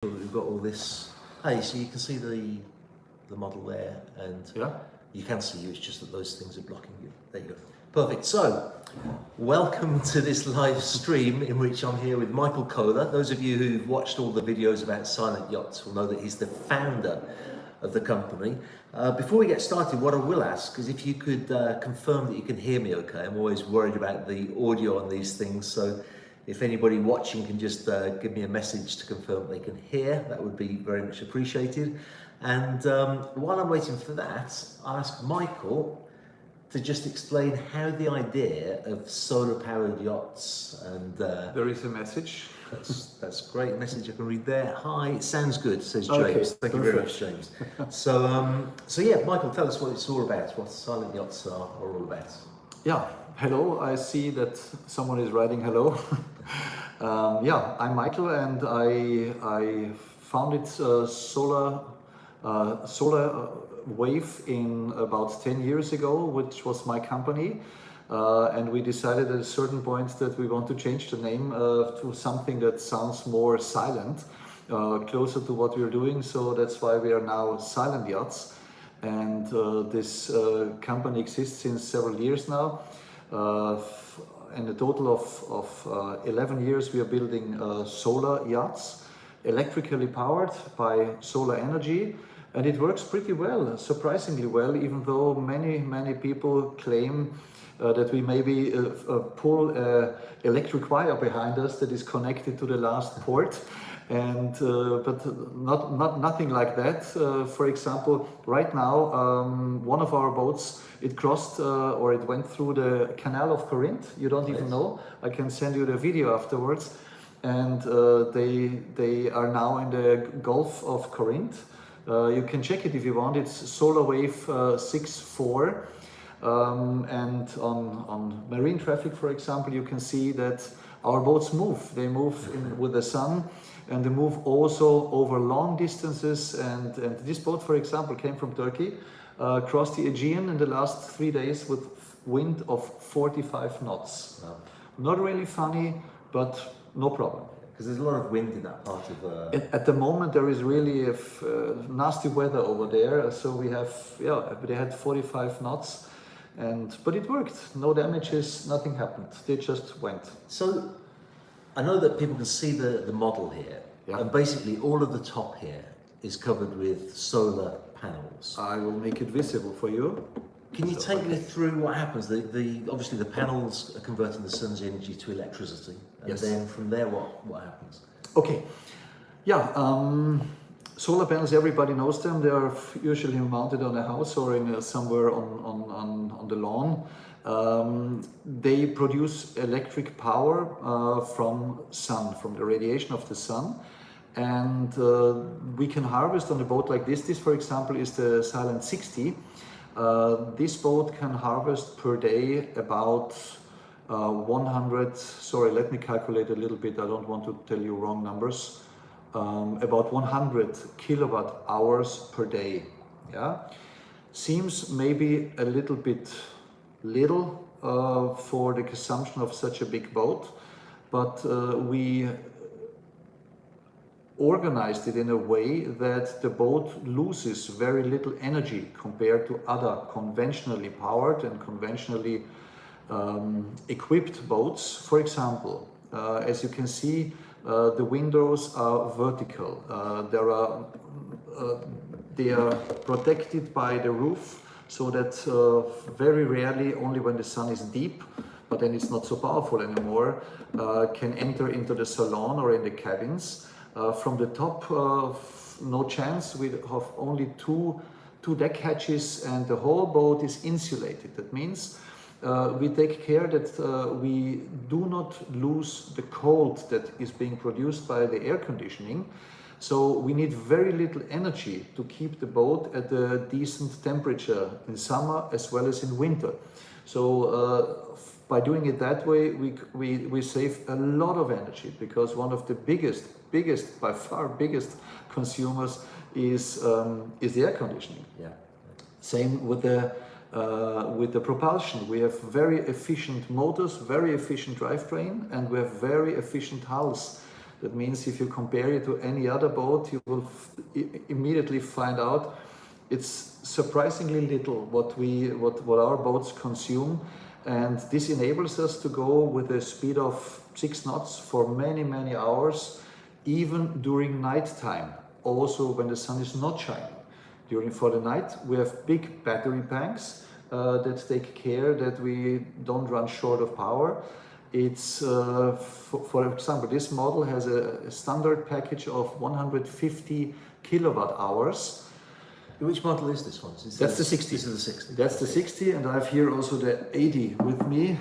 We've got all this. Hey, so you can see the model there, and Yeah. you can see you. It's just that those things are blocking you. There you go. Perfect. So, welcome to this live stream in which I'm here with Michael Kohler. Those of you who've watched all the videos about Silent Yachts will know that he's the founder of the company. Before we get started, what I will ask is if you could confirm that you can hear me okay. I'm always worried about the audio on these things, so if anybody watching can just give me a message to confirm they can hear, that would be very much appreciated. And while I'm waiting for that, I'll ask Michael to just explain how the idea of solar-powered yachts and There is a message. that's a great message I can read there. Hi, it sounds good, says James. Okay, Thank you very much, James. So yeah, Michael, tell us what it's all about, what Silent Yachts are all about. Yeah, hello. I see that someone is writing hello. Yeah, I'm Michael, and I founded Solar Wave in about 10 years ago, which was my company. And we decided at a certain point that we want to change the name to something that sounds more silent, closer to what we're doing. So that's why we are now Silent Yachts. And this company exists since several years now. In a total of 11 years, we are building solar yachts, electrically powered by solar energy. And it works pretty well, surprisingly well, even though many people claim that we maybe pull an electric wire behind us that is connected to the last port. And but nothing like that. For example, right now one of our boats, it crossed or it went through the Canal of Corinth. You don't even know. I can send you the video afterwards. And they are now in the Gulf of Corinth. You can check it if you want. It's Solar Wave 6.4. And on marine traffic, for example, you can see that our boats move. They move with the sun, and they move also over long distances. And this boat, for example, came from Turkey, crossed the Aegean in the last 3 days with wind of 45 knots. Wow. Not really funny, but no problem. Because there's a lot of wind in that part of... At the moment, there is really nasty weather over there. So we have, they had 45 knots. But it worked. No damages, nothing happened. They just went. So I know that people can see the model here, Yeah. and basically all of the top here is covered with solar panels. I will make it visible for you. Can you take me through what happens? Obviously the panels are converting the sun's energy to electricity, and Yes. then from there what happens? Okay. Yeah. Solar panels, everybody knows them. They are usually mounted on a house or in somewhere on the lawn. They produce electric power from sun, from the radiation of the sun. And we can harvest on a boat like this. This, for example, is the Silent 60. This boat can harvest per day about 100, sorry, let me calculate a little bit. I don't want to tell you wrong numbers. About 100 kilowatt hours per day. Yeah, seems maybe a little bit little for the consumption of such a big boat, but we organized it in a way that the boat loses very little energy compared to other conventionally powered and conventionally equipped boats. For example, as you can see, the windows are vertical. They are protected by the roof, so that very rarely, only when the sun is deep, but then it's not so powerful anymore, can enter into the salon or in the cabins. From the top, no chance. We have only two deck hatches, and the whole boat is insulated. That means we take care that we do not lose the cold that is being produced by the air conditioning. So we need very little energy to keep the boat at a decent temperature in summer as well as in winter. So by doing it that way, we save a lot of energy, because one of the biggest, by far biggest consumers is the air conditioning. Yeah. Same with the propulsion. We have very efficient motors, very efficient drivetrain, and we have very efficient hulls. That means if you compare it to any other boat, you will immediately find out it's surprisingly little what our boats consume, and this enables us to go with a speed of 6 knots for many hours, even during night time, also when the sun is not shining. For the night, we have big battery banks that take care that we don't run short of power. It's, for example, this model has a standard package of 150 kilowatt hours. Which model is this one? That's the 60. This is the 60. That's the 60, and I have here also the 80 with me.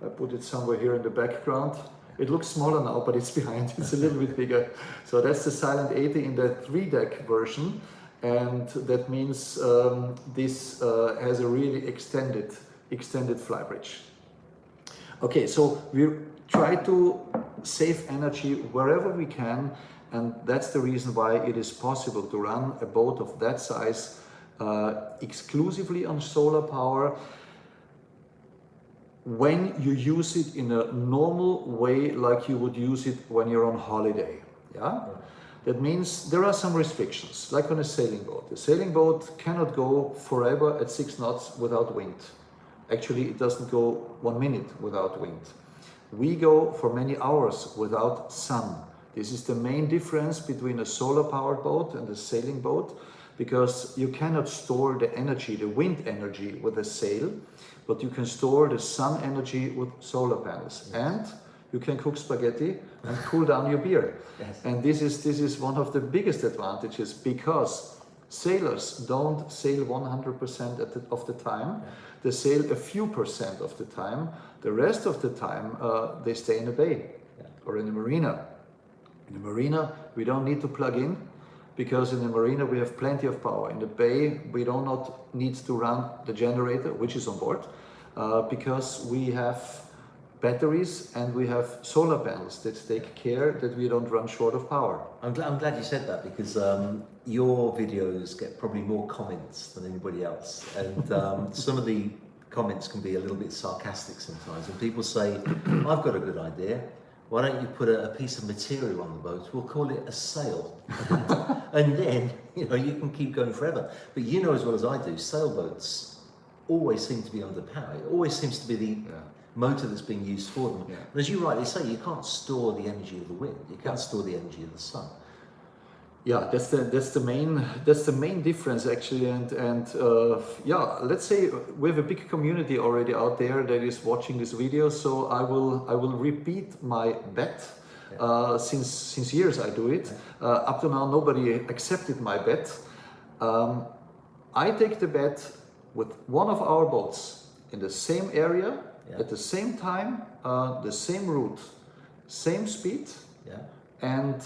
I put it somewhere here in the background. It looks smaller now, but it's behind. It's a little bit bigger. So that's the Silent 80 in the 3-deck version, and that means this has a really extended flybridge. Okay, so we try to save energy wherever we can, and that's the reason why it is possible to run a boat of that size exclusively on solar power when you use it in a normal way, like you would use it when you're on holiday. Yeah? That means there are some restrictions, like on a sailing boat. A sailing boat cannot go forever at 6 knots without wind. Actually, it doesn't go 1 minute without wind. We go for many hours without sun. This is the main difference between a solar-powered boat and a sailing boat, because you cannot store the energy, the wind energy, with a sail, but you can store the sun energy with solar panels. Yes. And you can cook spaghetti and cool down your beer. Yes. And this is one of the biggest advantages, because sailors don't sail 100% of the time. Yeah. They sail a few percent of the time. The rest of the time they stay in a bay, yeah, or in a marina. In the marina, we don't need to plug in, because in the marina we have plenty of power. In the bay, we do not need to run the generator, which is on board, because we have batteries and we have solar panels that take care that we don't run short of power. I'm glad you said that, because your videos get probably more comments than anybody else, and some of the comments can be a little bit sarcastic sometimes, and people say, I've got a good idea. Why don't you put a piece of material on the boat? We'll call it a sail. And then, you can keep going forever. But you know as well as I do, sailboats always seem to be under power. It always seems to be the motor that's being used for them. Yeah. And as you rightly say, you can't store the energy of the wind. You can't store the energy of the sun. Yeah, that's the main difference actually, and yeah, let's say we have a big community already out there that is watching this video, so I will repeat my bet. Since years I do it. Up to now nobody accepted my bet. I take the bet with one of our boats in the same area, at the same time, the same route, same speed, and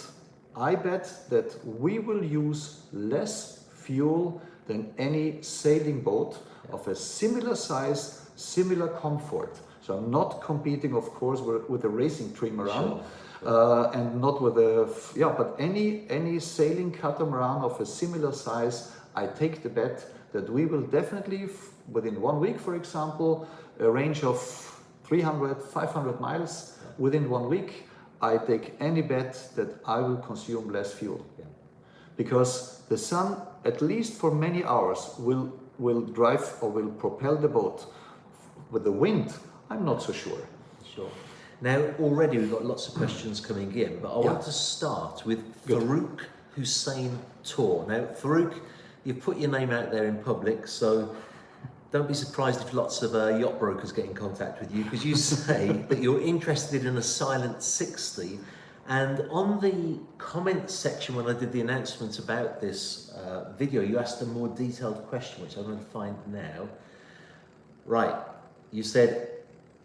I bet that we will use less fuel than any sailing boat of a similar size, similar comfort. So I'm not competing, of course, with a racing trimmer, and not with but any sailing catamaran of a similar size. I take the bet that we will definitely, within 1 week, for example, a range of 300, 500 miles within 1 week. I take any bet that I will consume less fuel, because the sun, at least for many hours, will drive or will propel the boat. With the wind, I'm not so sure. Sure. Now, already we've got lots of questions coming in, but I want to start with Farouk Hussein Tour. Now, Farouk, you've put your name out there in public, so don't be surprised if lots of yacht brokers get in contact with you, because you say that you're interested in a Silent 60. And on the comments section, when I did the announcement about this video, you asked a more detailed question, which I'm going to find now. Right, you said,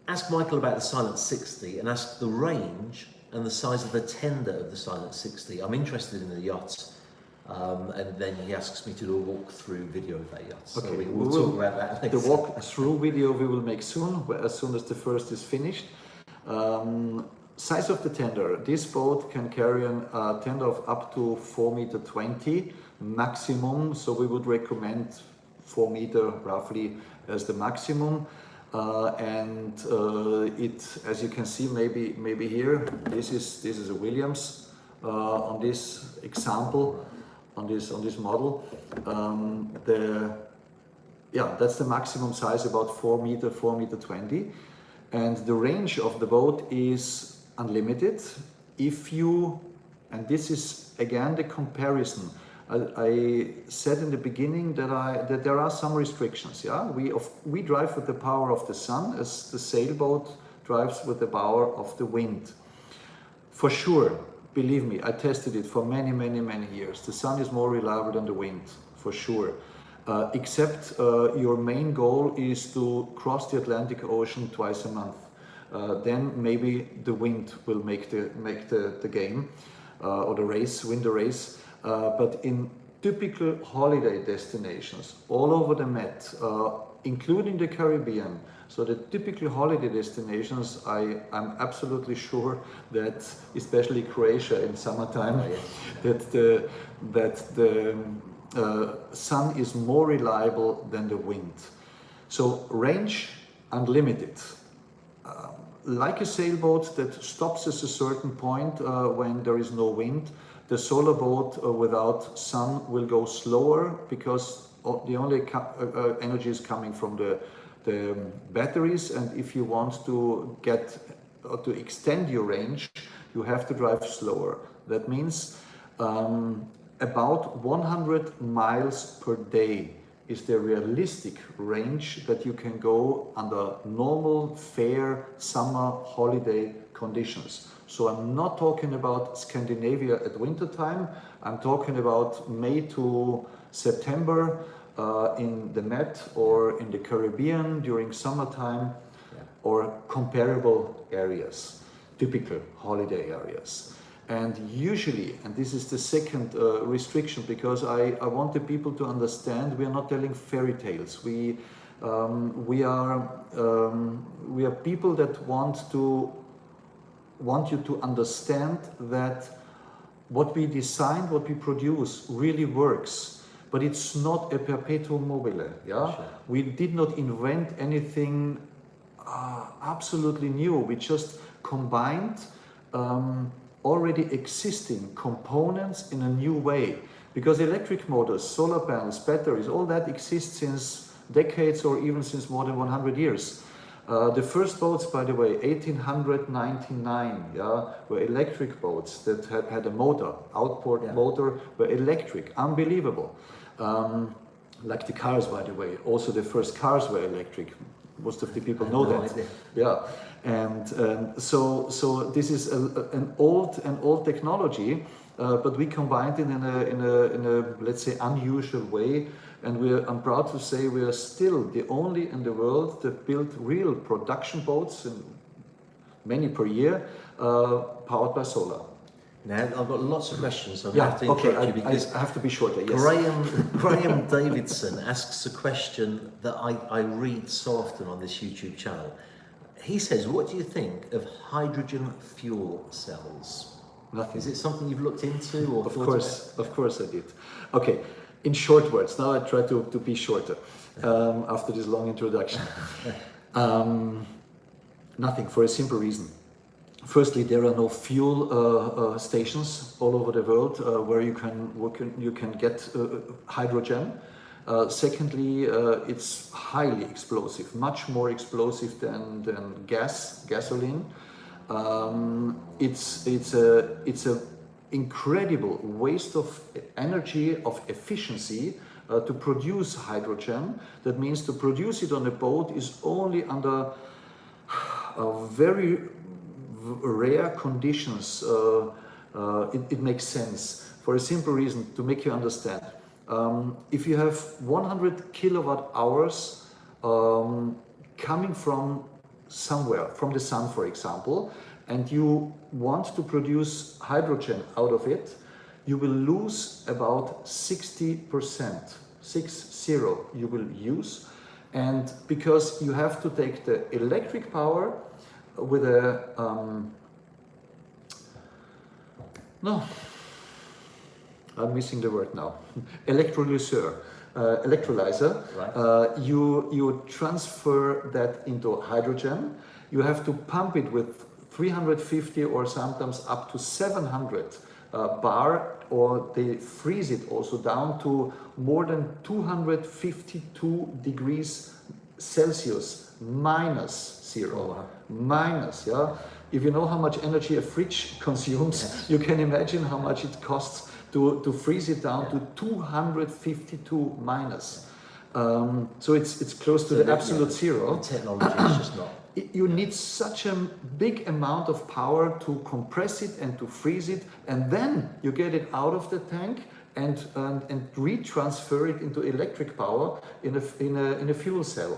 ask Michael about the Silent 60 and ask the range and the size of the tender of the Silent 60. I'm interested in the yachts. And then he asks me to do a walk-through video of that yacht. Okay, So we'll talk about that later. The walk-through video we will make soon, as soon as the first is finished. Size of the tender. This boat can carry a tender of up to 4.20 meters maximum, so we would recommend 4 meters roughly as the maximum. It, as you can see, maybe here, this is a Williams on this example, on this model. That's the maximum size, about 4 meter, 4.20 m, and the range of the boat is unlimited. If you, and this is again the comparison. I said in the beginning that there are some restrictions. Yeah, we drive with the power of the sun, as the sailboat drives with the power of the wind. For sure, believe me, I tested it for many years. The sun is more reliable than the wind, for sure. Except your main goal is to cross the Atlantic Ocean twice a month. Then maybe the wind will make the game or the race, win the race. But in typical holiday destinations all over the Med, including the Caribbean, so the typical holiday destinations, I'm absolutely sure that, especially Croatia in summertime, that the sun is more reliable than the wind. So range unlimited. Like a sailboat that stops at a certain point when there is no wind, the solar boat without sun will go slower, because the only energy is coming from the batteries, and if you want to extend your range, you have to drive slower. That means about 100 miles per day is the realistic range that you can go under normal, fair summer holiday conditions. So I'm not talking about Scandinavia at winter time. I'm talking about May to September in the Med or in the Caribbean during summertime, or comparable areas, typical holiday areas. And usually, and this is the second restriction, because I want the people to understand, we are not telling fairy tales. We are people that want you to understand that what we design, what we produce really works, but it's not a perpetuum mobile. Yeah, sure. We did not invent anything absolutely new. We just combined already existing components in a new way, because electric motors, solar panels, batteries, all that exists since decades or even since more than 100 years. The first boats, by the way, 1899, were electric boats that had a motor, outboard motor, were electric, unbelievable. Like the cars, by the way, also the first cars were electric. Most of the people know that. Idea. Yeah, and so this is an old technology, but we combined it in a let's say unusual way. And I'm proud to say we are still the only in the world that built real production boats, and many per year, powered by solar. Now, I've got lots of questions, so I have to interrupt you because I have to be shorter. Yes. Graham Davidson asks a question that I read so often on this YouTube channel. He says, what do you think of hydrogen fuel cells? Nothing. Is it something you've looked into? Or Of course I did. Okay, in short words, now I try to be shorter after this long introduction. Nothing, for a simple reason. Firstly, there are no fuel stations all over the world where you can get hydrogen. Secondly, it's highly explosive, much more explosive than gasoline. It's a incredible waste of energy, of efficiency to produce hydrogen. That means to produce it on a boat is only under very rare conditions. It makes sense for a simple reason, to make you understand. If you have 100 kilowatt hours coming from somewhere, from the sun, for example, and you want to produce hydrogen out of it, you will lose about 60%, 60 you will use. And because you have to take the electric power with I'm missing the word now. Electrolyzer. Right. You transfer that into hydrogen. You have to pump it with 350 or sometimes up to 700 bar, or they freeze it also down to more than 252 degrees Celsius minus zero. Oh, wow. Minus, yeah. If you know how much energy a fridge consumes, Yes. you can imagine how much it costs to freeze it down to 252 minus. So it's close to the absolute zero. The technology is just not. You need such a big amount of power to compress it and to freeze it, and then you get it out of the tank and retransfer it into electric power in a fuel cell.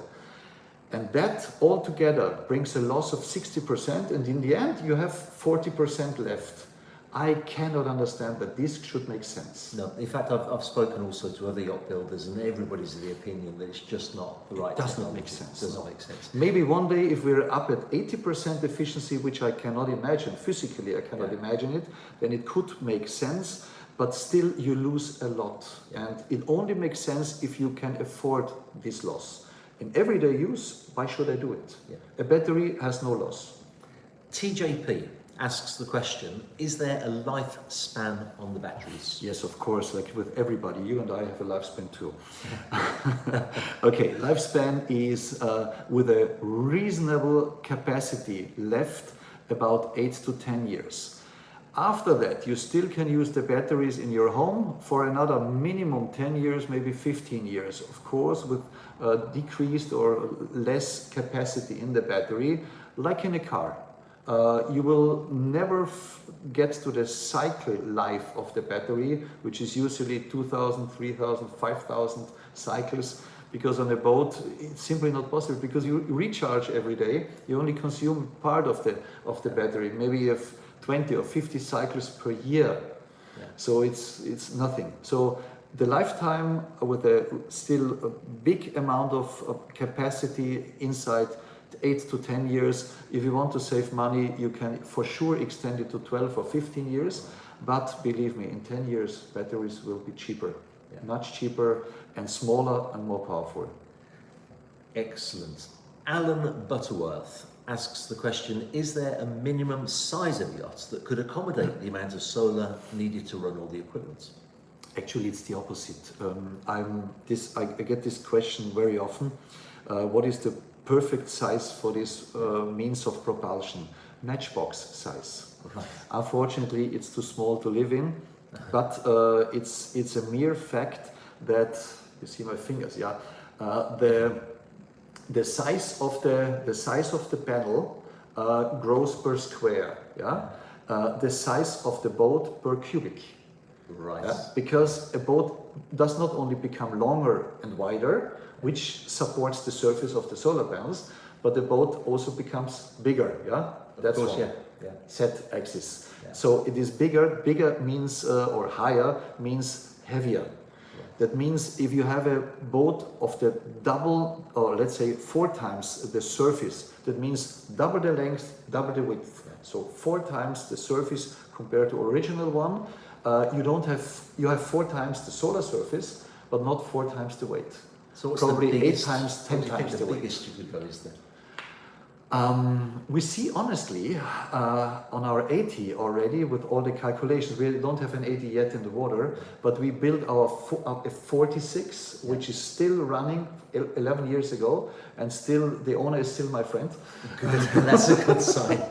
And that altogether brings a loss of 60%, and in the end you have 40% left. I cannot understand that this should make sense. No, in fact, I've spoken also to other yacht builders, and everybody's of the opinion that it's just not the right. Does not technology. make sense. Does not make sense. Maybe one day, if we're up at 80% efficiency, which I cannot imagine, physically I cannot imagine it, then it could make sense, but still you lose a lot. And it only makes sense if you can afford this loss. In everyday use, why should I do it? Yeah. A battery has no loss. TJP asks the question, is there a lifespan on the batteries? Yes, of course, like with everybody, you and I have a lifespan too. Okay, lifespan is with a reasonable capacity left about 8 to 10 years. After that, you still can use the batteries in your home for another minimum 10 years, maybe 15 years, of course, with decreased or less capacity in the battery, like in a car. You will never get to the cycle life of the battery, which is usually 2,000, 3,000, 5,000 cycles, because on a boat it's simply not possible, because you recharge every day. You only consume part of the battery. Maybe you have 20 or 50 cycles per year. Yeah. So it's nothing. So the lifetime with a still a big amount of capacity inside 8 to 10 years. If you want to save money, you can for sure extend it to 12 or 15 years. But believe me, in 10 years, batteries will be cheaper, much cheaper and smaller and more powerful. Excellent. Alan Butterworth asks the question, is there a minimum size of yacht that could accommodate the amount of solar needed to run all the equipment? Actually, it's the opposite. I get this question very often. What is the perfect size for this means of propulsion? Matchbox size. Right. Unfortunately, it's too small to live in, but it's a mere fact that, you see my fingers, yeah, the size of the panel grows per square, yeah, the size of the boat per cubic. Right. Yeah? Because a boat does not only become longer and wider, which supports the surface of the solar panels, but the boat also becomes bigger. Yeah, that's course, one. yeah. Z-axis. Yeah. So it is bigger. Bigger means or higher means heavier. Yeah. That means if you have a boat of the double, or let's say 4 times the surface, that means double the length, double the width. Yeah. So 4 times the surface compared to original one. You have 4 times the solar surface, but not 4 times the weight. So what's Probably the biggest, 8 times, 10 times the the weight. biggest you could go is there? We see honestly on our 80 already with all the calculations. We don't have an 80 yet in the water, but we built our 46, which is still running 11 years ago, and still the owner is still my friend. Good. That's a good sign.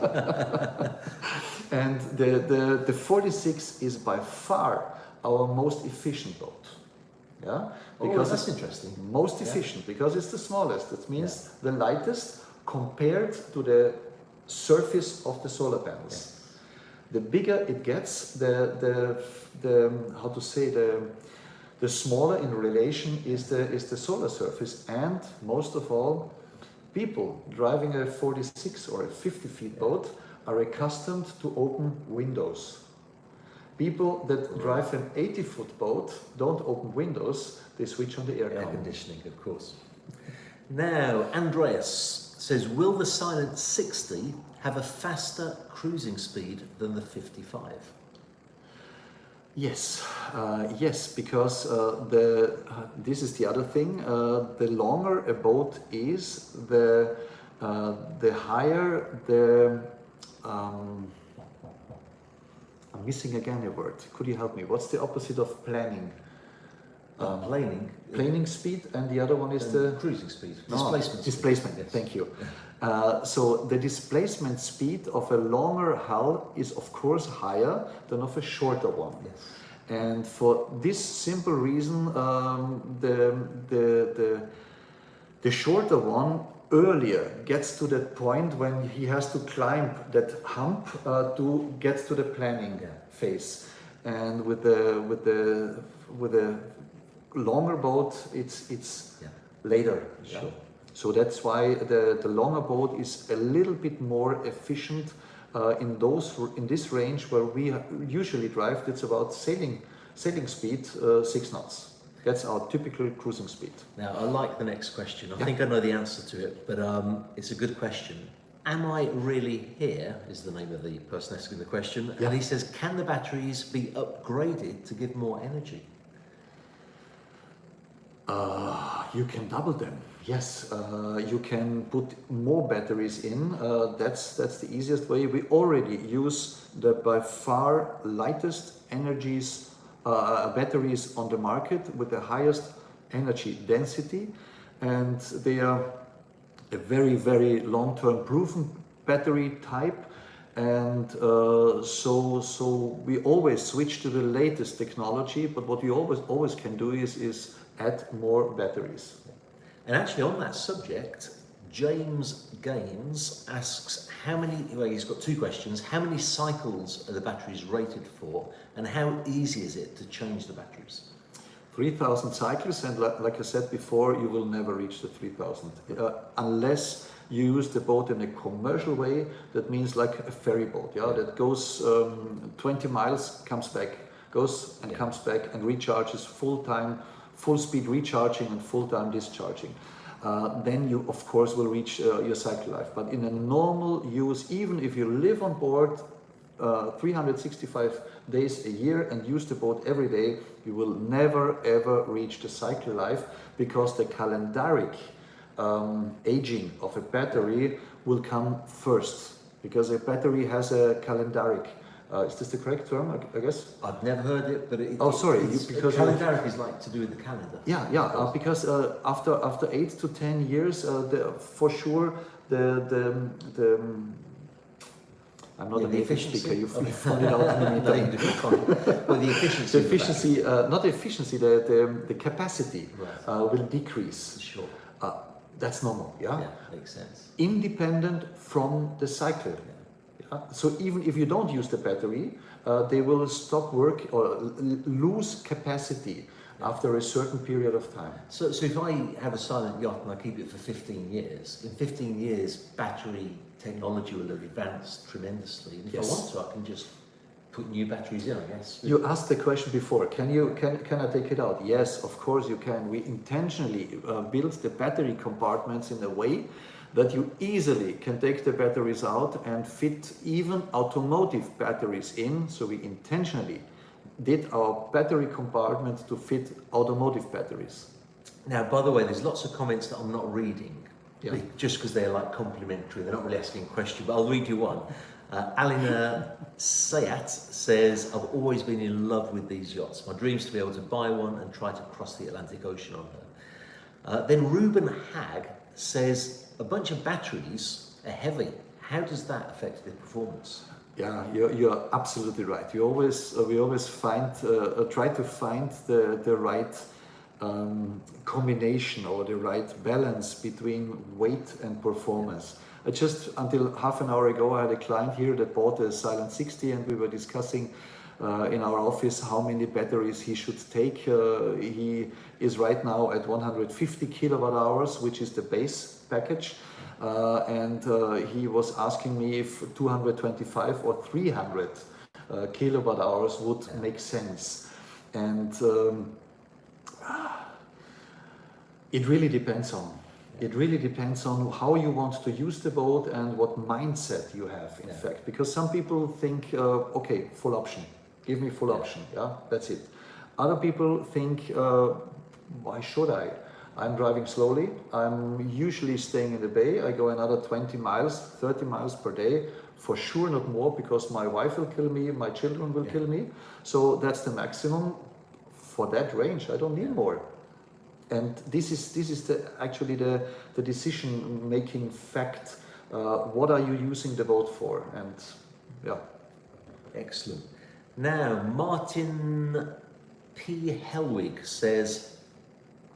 And the 46 is by far our most efficient boat. Yeah, Because that's interesting. most efficient because it's the smallest. That means the lightest compared to the surface of the solar panels. The bigger it gets, the how to say, the smaller in relation is the solar surface. And most of all, people driving a 46 or a 50 feet boat are accustomed to open windows. People that drive an 80-foot boat don't open windows, they switch on the air conditioning, of course. Now, Andreas says, will the Silent 60 have a faster cruising speed than the 55? Yes, because this is the other thing. The longer a boat is, the higher the. I'm missing again a word. Could you help me? What's the opposite of planning? Planing. Planing speed, and the other one is the cruising speed. No, Displacement. displacement. Yes. Thank you. So the displacement speed of a longer hull is of course higher than of a shorter one. Yes. And for this simple reason, the shorter one earlier gets to that point when he has to climb that hump to get to the planning phase. And with the longer boat, it's later. Sure. Yeah. So that's why the longer boat is a little bit more efficient in this range where we usually drive. It's about sailing speed 6 knots. That's our typical cruising speed. Now, I like the next question. I think I know the answer to it, but it's a good question. Am I really here? Is the name of the person asking the question. Yeah. And he says, can the batteries be upgraded to give more energy? You can double them. Yes, you can put more batteries in. That's the easiest way. We already use the by far lightest batteries on the market with the highest energy density, and they are a very, very long-term proven battery type. And so we always switch to the latest technology. But what we always can do is add more batteries. And actually, on that subject, James Gaines asks he's got 2 questions. How many cycles are the batteries rated for, and how easy is it to change the batteries? 3,000 cycles, and like I said before, you will never reach the 3,000 unless you use the boat in a commercial way. That means like a ferry boat, that goes 20 miles, comes back, goes and comes back, and recharges full speed recharging and full-time discharging. Then you of course will reach your cycle life. But in a normal use, even if you live on board 365 days a year and use the boat every day, you will never ever reach the cycle life, because the calendaric aging of a battery will come first, because a battery has a calendaric. Is this the correct term, I guess? I've never heard it, but because calendaric is like to do with the calendar. Because after 8 to 10 years, for sure the I'm not a native speaker. You found it out in the meantime. Well, the efficiency. Not the efficiency. The capacity will decrease. Sure. That's normal. Yeah, makes sense. Independent from the cycle. So even if you don't use the battery, they will stop work or lose capacity after a certain period of time. So if I have a silent yacht and I keep it for 15 years, in 15 years battery technology will have advanced tremendously. And if I want to, I can just put new batteries in, I guess. You asked the question before, can I take it out? Yes, of course you can. We intentionally built the battery compartments in a way that you easily can take the batteries out and fit even automotive batteries in. So we intentionally did our battery compartment to fit automotive batteries. Now, by the way, there's lots of comments that I'm not reading, just because they're like complimentary. They're not really asking a question, but I'll read you one. Alina Sayat says, I've always been in love with these yachts. My dream is to be able to buy one and try to cross the Atlantic Ocean on her. Then Ruben Hag says, a bunch of batteries are heavy. How does that affect the performance? Yeah, you're absolutely right. We always try to find the right combination or the right balance between weight and performance. Just until half an hour ago, I had a client here that bought a Silent 60, and we were discussing in our office how many batteries he should take. He is right now at 150 kilowatt hours, which is the base package. And he was asking me if 225 or 300 kilowatt hours would make sense. And it really depends on. It really depends on how you want to use the boat and what mindset you have, in fact. Because some people think, okay, full option. Give me full option. Yeah, that's it. Other people think, why should I? I'm driving slowly. I'm usually staying in the bay. I go another 20 miles, 30 miles per day. For sure not more, because my wife will kill me, my children will kill me. So that's the maximum. For that range, I don't need more. And this is actually the decision-making fact. What are you using the boat for? And yeah. Excellent. Now, Martin P. Helwig says,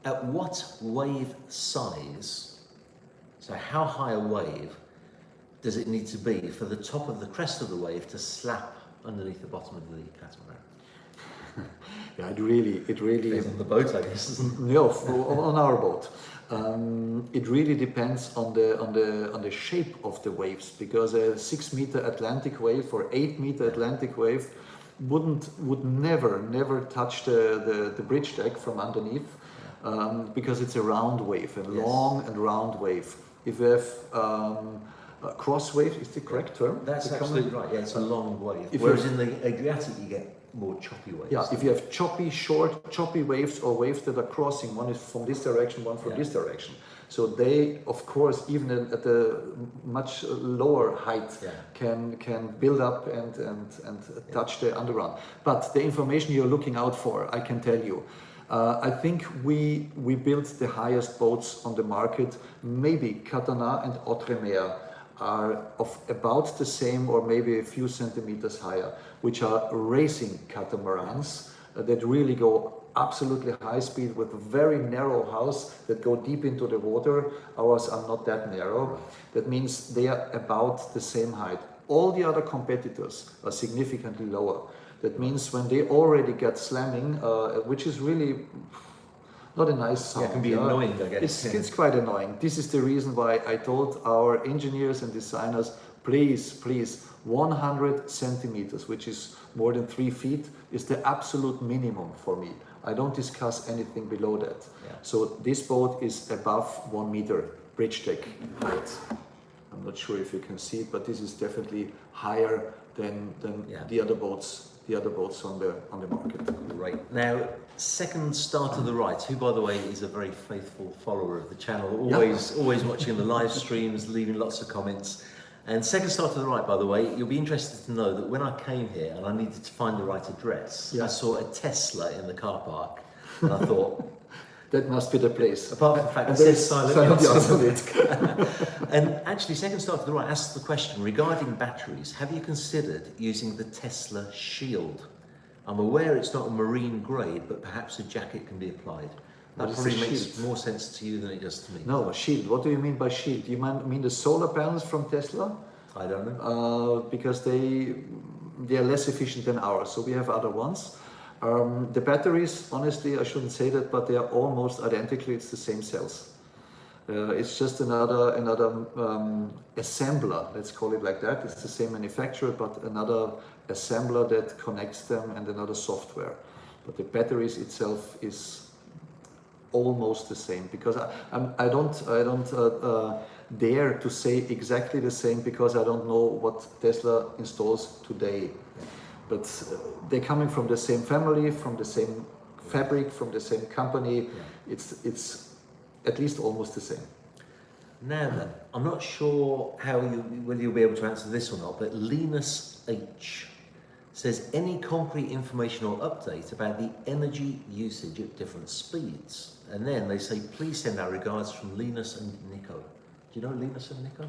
at what wave size, so how high a wave does it need to be for the top of the crest of the wave to slap underneath the bottom of the catamaran? Yeah, it really Depends on the boat, I guess. No, on our boat. It really depends on the shape of the waves, because a 6-meter Atlantic wave or 8-meter Atlantic wave would never touch the bridge deck from underneath, because it's a round wave, a long and round wave. If you have a cross wave, is the correct term? That's absolutely right. Yeah, it's a long wave. Whereas in the Adriatic you get more choppy waves. Yeah, if you have choppy waves, or waves that are crossing, one is from this direction, one from this direction. So they, of course, even at a much lower height, can build up and touch the underground. But the information you're looking out for, I can tell you. I think we built the highest boats on the market. Maybe Katana and Outremer are of about the same, or maybe a few centimeters higher, which are racing catamarans that really go absolutely high speed with very narrow hulls that go deep into the water. Ours are not that narrow. That means they are about the same height. All the other competitors are significantly lower. That means when they already get slamming, which is really not a nice sound. Yeah, it can be annoying, I guess. It's quite annoying. This is the reason why I told our engineers and designers, please, 100 centimeters, which is more than 3 feet, is the absolute minimum for me. I don't discuss anything below that. Yeah. So this boat is above 1 meter bridge deck height. I'm not sure if you can see it, but this is definitely higher than the other boats. The other boats on the market. Right. Now, Second Star to the Right, who, by the way, is a very faithful follower of the channel, always watching the live streams, leaving lots of comments. And Second Star to the Right, by the way, you'll be interested to know that when I came here and I needed to find the right address, I saw a Tesla in the car park, and I thought, that must be the place. Apart from the fact that it says silent yachts. And actually, Second Star to the Right asks the question regarding batteries. Have you considered using the Tesla Shield? I'm aware it's not a marine grade, but perhaps a jacket can be applied. That probably makes more sense to you than it does to me. No, a shield. What do you mean by shield? Do you mean the solar panels from Tesla? I don't know. Because they are less efficient than ours. So we have other ones. The batteries, honestly, I shouldn't say that, but they are almost identical. It's the same cells. It's just another assembler, let's call it like that. It's the same manufacturer, but another assembler that connects them, and another software. But the batteries itself is almost the same, because I don't dare to say exactly the same, because I don't know what Tesla installs today. But they're coming from the same family, from the same fabric, from the same company. It's at least almost the same. Now then, I'm not sure whether you'll be able to answer this or not, but Linus H says, any concrete information or update about the energy usage at different speeds? And then they say, please send our regards from Linus and Nico. Do you know Linus and Nico?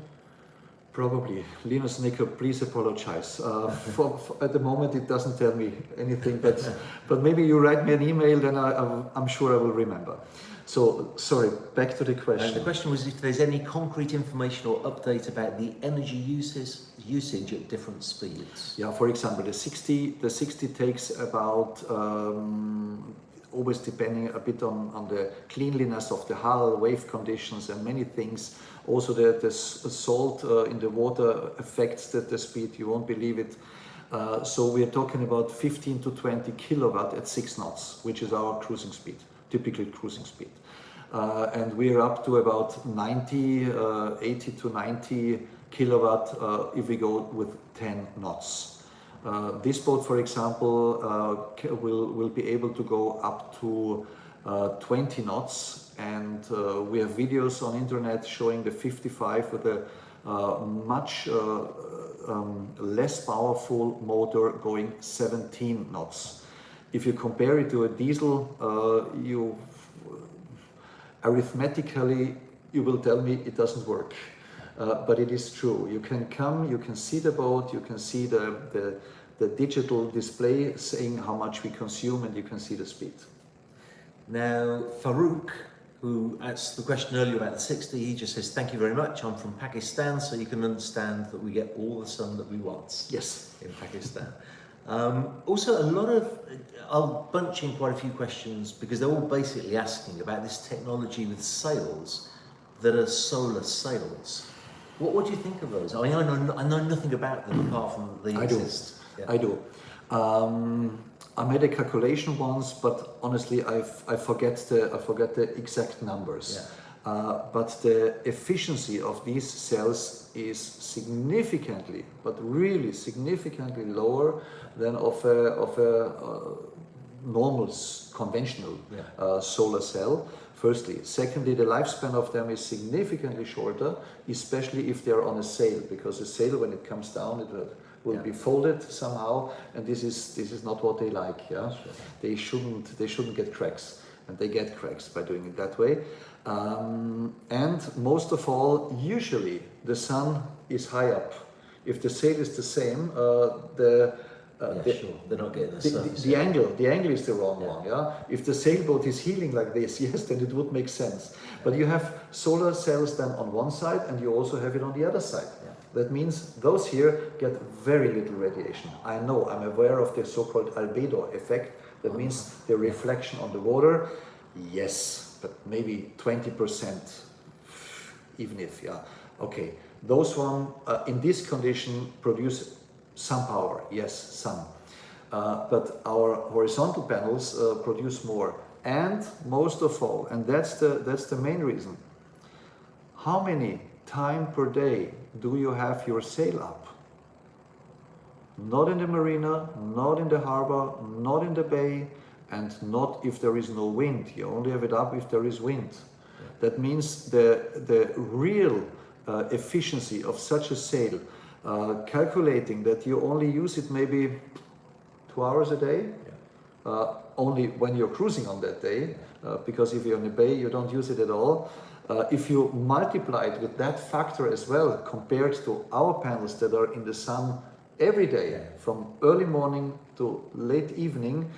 Probably. Linus and Nico, please apologize. For at the moment, it doesn't tell me anything, but maybe you write me an email, then I'm sure I will remember. So, sorry, back to the question. The question was if there's any concrete information or update about the energy usage at different speeds. Yeah, for example, the 60 takes about, always depending a bit on the cleanliness of the hull, wave conditions, and many things. Also, the salt in the water affects the speed. You won't believe it. So we are talking about 15 to 20 kilowatt at 6 knots, which is our cruising speed, typical cruising speed. And we are up to about 80 to 90 kilowatt if we go with 10 knots. This boat, for example, will be able to go up to 20 knots, and we have videos on internet showing the 55 with a much less powerful motor going 17 knots. If you compare it to a diesel, arithmetically you will tell me it doesn't work. But it is true. You can come, you can see the boat, you can see the digital display saying how much we consume, and you can see the speed. Now, Farouk, who asked the question earlier about the 60, he just says, thank you very much. I'm from Pakistan, so you can understand that we get all the sun that we want. Yes. In Pakistan. Also, I'll bunch in quite a few questions because they're all basically asking about this technology with sails that are solar sails. What do you think of those? I mean, I know nothing about them apart from they exist. I do. I made a calculation once, but honestly, I forget the exact numbers. Yeah. But the efficiency of these cells is significantly, but really significantly lower than of a normal conventional solar cell. Firstly. Secondly, the lifespan of them is significantly shorter, especially if they are on a sail, because a sail, when it comes down, it will be folded somehow, and this is not what they like. Yeah, sure. They shouldn't get cracks, and they get cracks by doing it that way. And most of all, usually the sun is high up. If the sail is the same, sure. They're not getting the sun. The angle is the wrong one. Yeah. If the sailboat is heeling like this, yes, then it would make sense. But you have solar cells then on one side, and you also have it on the other side. Yeah. That means those here get very little radiation. I'm aware of the so-called albedo effect. That means the reflection on the water. Yes, but maybe 20%, even if, okay. Those one in this condition produce some power, yes, some. But our horizontal panels produce more. And most of all, and that's the main reason, how many time per day do you have your sail up? Not in the marina, not in the harbor, not in the bay, and not if there is no wind. You only have it up if there is wind. Yeah. That means the real efficiency of such a sail, calculating that you only use it maybe 2 hours a day, only when you're cruising on that day, because if you're in a bay, you don't use it at all. If you multiply it with that factor as well, compared to our panels that are in the sun every day, from early morning to late evening,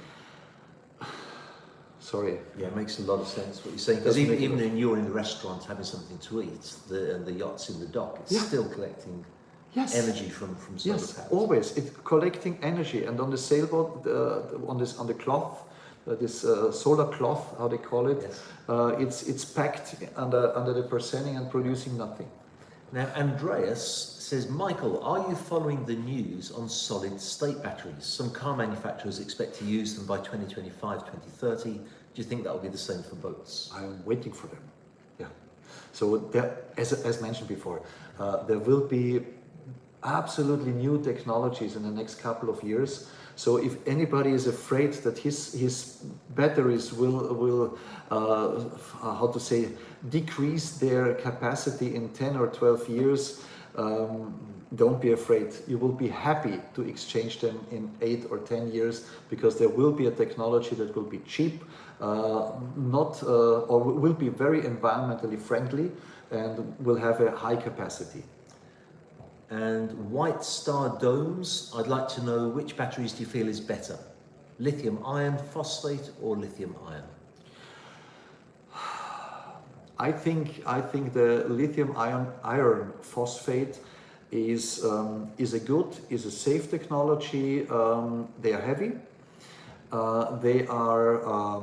sorry. Yeah, it makes a lot of sense what you're saying, because even when you're in the restaurant having something to eat, the yacht's in the dock, it's still collecting energy from solar panels. Yes, always. It's collecting energy, and on the sailboat, on the cloth, this solar cloth, how they call it, it's packed under the persenning and producing nothing. Now, Andreas says, Michael, are you following the news on solid state batteries? Some car manufacturers expect to use them by 2025, 2030. Do you think that will be the same for boats? I'm waiting for them. Yeah. So there, as mentioned before, there will be absolutely new technologies in the next couple of years. So if anybody is afraid that his batteries will how to say, decrease their capacity in 10 or 12 years, don't be afraid. You will be happy to exchange them in 8 or 10 years, because there will be a technology that will be cheap, or will be very environmentally friendly, and will have a high capacity. And White Star Domes, I'd like to know, which batteries do you feel is better? Lithium iron phosphate or lithium iron? I think the lithium iron phosphate is a safe technology. They are heavy. They are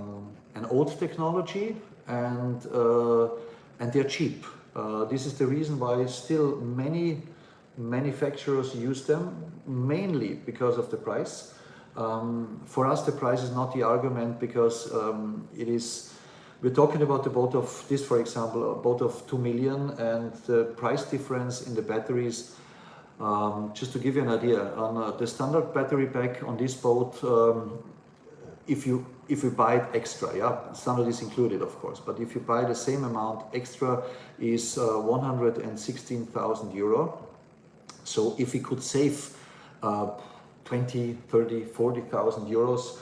an old technology, and they're cheap. This is the reason why still many manufacturers use them, mainly because of the price. For us, the price is not the argument, because we're talking about a boat of this, for example, a boat of 2 million, and the price difference in the batteries, Just to give you an idea, on the standard battery pack on this boat, if you buy it extra, yeah, standard is included of course, but if you buy the same amount extra is 116,000 euro. So if we could save 20, 30, 40,000 euros,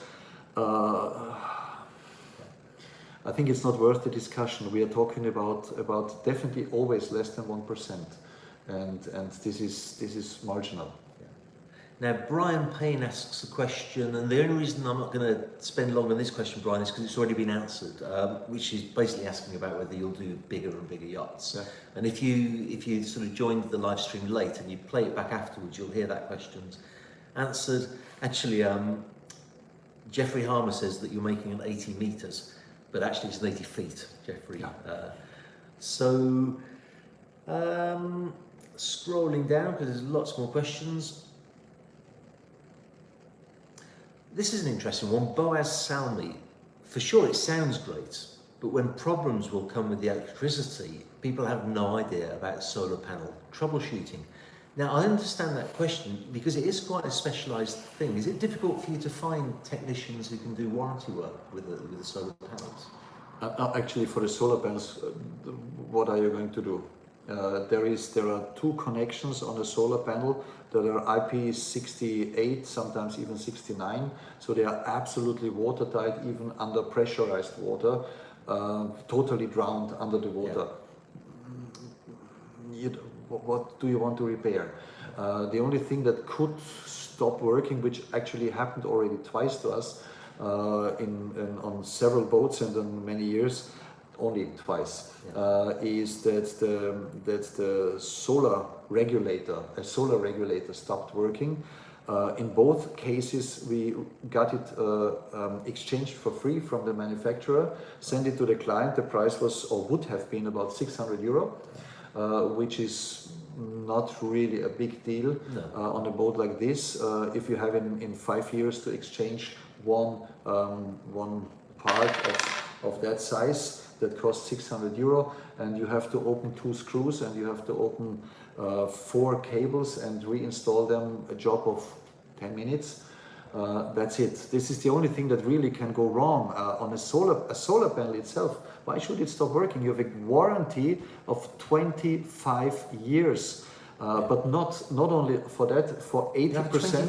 I think it's not worth the discussion. We are talking about definitely always less than 1%, and this is marginal. Now, Brian Payne asks a question, and the only reason I'm not going to spend long on this question, Brian, is because it's already been answered, which is basically asking about whether you'll do bigger and bigger yachts. Yeah. And if you sort of joined the live stream late and you play it back afterwards, you'll hear that question's answered. Actually, Jeffrey Harmer says that you're making an 80 meters, but actually it's an 80 feet, Jeffrey. Yeah. Scrolling down, because there's lots more questions. This is an interesting one. Boaz Salmi. For sure, it sounds great, but when problems will come with the electricity, people have no idea about solar panel troubleshooting. Now, I understand that question because it is quite a specialised thing. Is it difficult for you to find technicians who can do warranty work with the solar panels? Actually, for the solar panels, what are you going to do? There are two connections on a solar panel that are IP68, sometimes even 69, so they are absolutely watertight, even under pressurized water, totally drowned under the water. Yeah. What do you want to repair? The only thing that could stop working, which actually happened already twice to us on several boats and on many years, only twice, is that the solar regulator stopped working. In both cases, we got it exchanged for free from the manufacturer, sent it to the client. The price was, or would have been, about 600 euro, which is not really a big deal. No. On a boat like this. If you have in 5 years to exchange one part of that size, that costs 600 euro, and you have to open 2 screws and you have to open 4 cables and reinstall them, a job of 10 minutes. That's it. This is the only thing that really can go wrong on a solar panel itself. Why should it stop working? You have a warranty of 25 years, but not only for that, for 80%.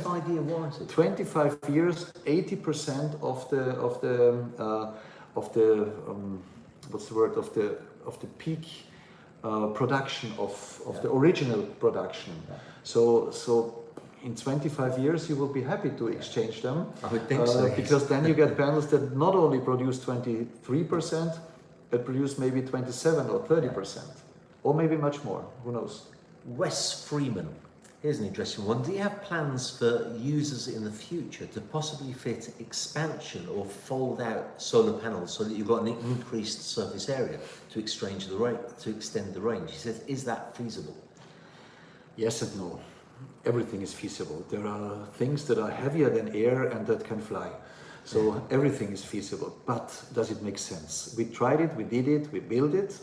25-year warranty. 25 years, 80% of the what's the word, of the peak production of the original production. So in 25 years you will be happy to exchange them. I would think so, yes. Because then you get panels that not only produce 23%, but produce maybe 27 or 30%, or maybe much more, who knows. Wes Freeman, here's an interesting one. Do you have plans for users in the future to possibly fit expansion or fold out solar panels so that you've got an increased surface area to extend the range? He says, is that feasible? Yes and no. Everything is feasible. There are things that are heavier than air and that can fly. So everything is feasible, but does it make sense? We tried it, we did it, we built it.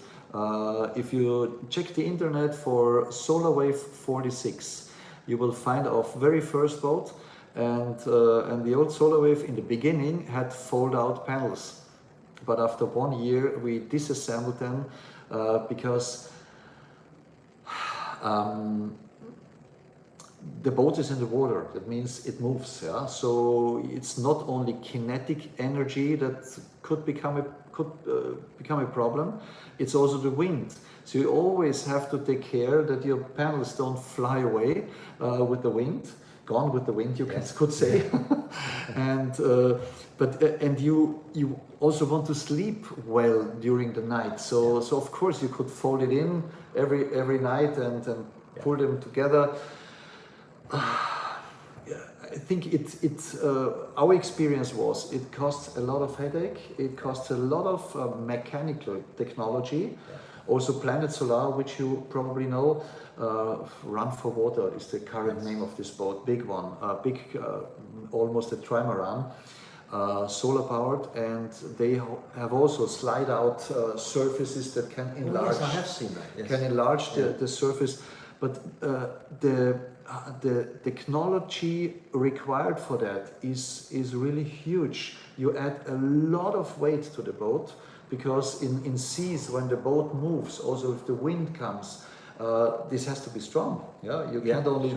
If you check the internet for SolarWave 46, you will find our very first boat, and the old SolarWave in the beginning had fold-out panels. But after 1 year, we disassembled them because the boat is in the water. That means it moves. Yeah? So it's not only kinetic energy that could become a problem. It's also the wind. So you always have to take care that your panels don't fly away with the wind. Gone with the wind, you could say. And you also want to sleep well during the night. So of course you could fold it in every night and pull them together. I think our experience was it costs a lot of headache, it costs a lot of mechanical technology. Also Planet Solar, which you probably know, Run for Water is the current name of this boat, big one, almost a trimaran, solar powered, and they have also slide out surfaces that can enlarge. Yes, I have seen that. Yes. Can enlarge the surface. But the technology required for that is really huge. You add a lot of weight to the boat, because in seas, when the boat moves, also if the wind comes, this has to be strong. Yeah, you can't only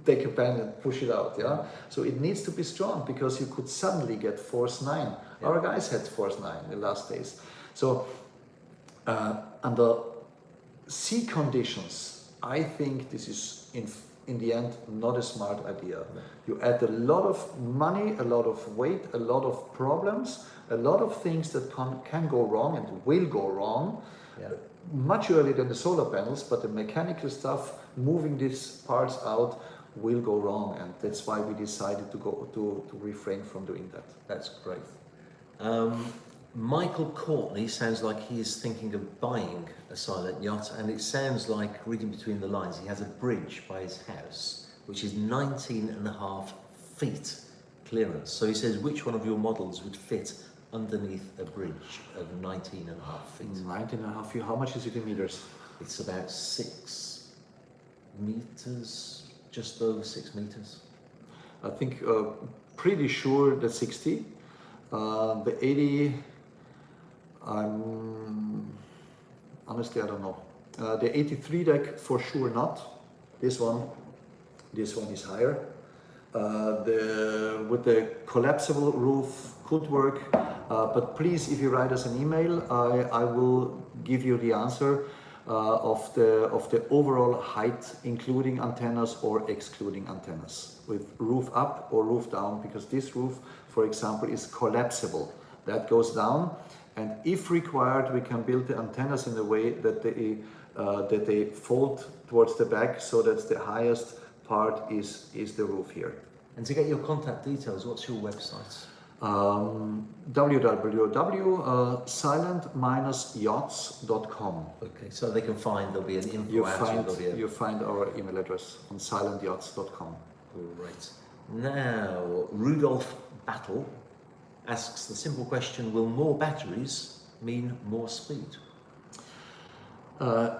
take a pen and push it out. Yeah, so it needs to be strong, because you could suddenly get force 9. Our guys had force 9 the last days. So under sea conditions, I think this is in the end not a smart idea. You add a lot of money, a lot of weight, a lot of problems, a lot of things that can go wrong and will go wrong much earlier than the solar panels, but the mechanical stuff, moving these parts out, will go wrong, and that's why we decided to refrain from doing that. That's great. Michael Courtney sounds like he is thinking of buying a silent yacht, and it sounds like, reading between the lines, he has a bridge by his house which is 19.5 feet clearance. So he says, which one of your models would fit underneath a bridge of 19.5 feet? 19.5 feet, how much is it in meters? It's about 6 meters, just over 6 meters. I think pretty sure the 60. The 80, honestly I don't know. The 83 deck for sure not. This one is higher. With the collapsible roof could work, but please, if you write us an email, I will give you the answer of the overall height, including antennas or excluding antennas, with roof up or roof down, because this roof, for example, is collapsible. That goes down, and if required, we can build the antennas in a way that they fold towards the back, so that the highest part is the roof here. And to get your contact details, what's your website? www.silent-yachts.com. Okay, so they can find, there'll be an info You find our email address on silentyachts.com. Great. Now, Rudolph Battle asks the simple question, will more batteries mean more speed?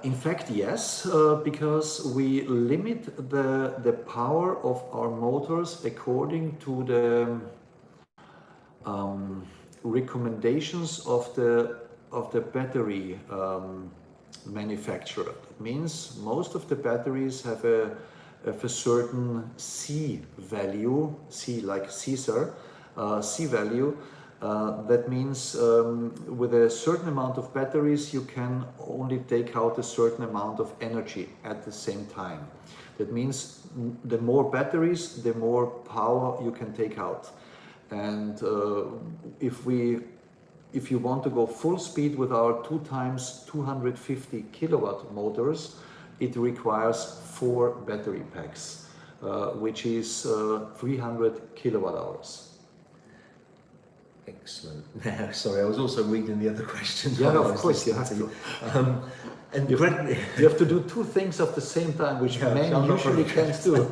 In fact, yes, because we limit the power of our motors according to the recommendations of the battery manufacturer. That means most of the batteries have a certain C value, C like Caesar, C value. That means with a certain amount of batteries you can only take out a certain amount of energy at the same time. That means the more batteries, the more power you can take out. And if you want to go full speed with our 2x 250 kilowatt motors, it requires 4 battery packs, which is 300 kilowatt hours. Excellent. Now, sorry, I was also reading the other questions. Yeah, of course you have to. And you have to do 2 things at the same time, which men usually can't do.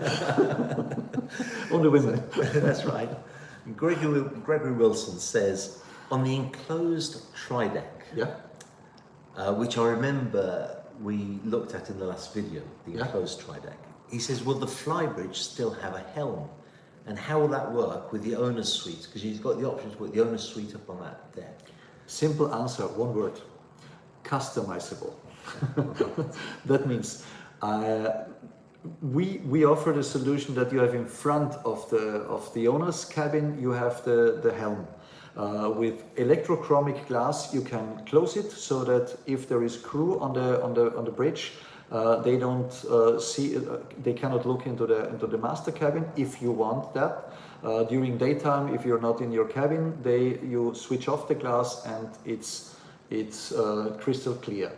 Only women. That's right. Gregory Wilson says, on the enclosed trideck, which I remember we looked at in the last video, the enclosed trideck, he says, will the flybridge still have a helm? And how will that work with the owner's suite? Because you've got the option to put the owner's suite up on that deck. Simple answer, one word: customizable. That means we offer the solution that you have in front of the owner's cabin. You have the helm. With electrochromic glass, you can close it so that if there is crew on the bridge, they don't see. They cannot look into the master cabin. If you want that, during daytime, if you're not in your cabin, you switch off the glass and it's crystal clear.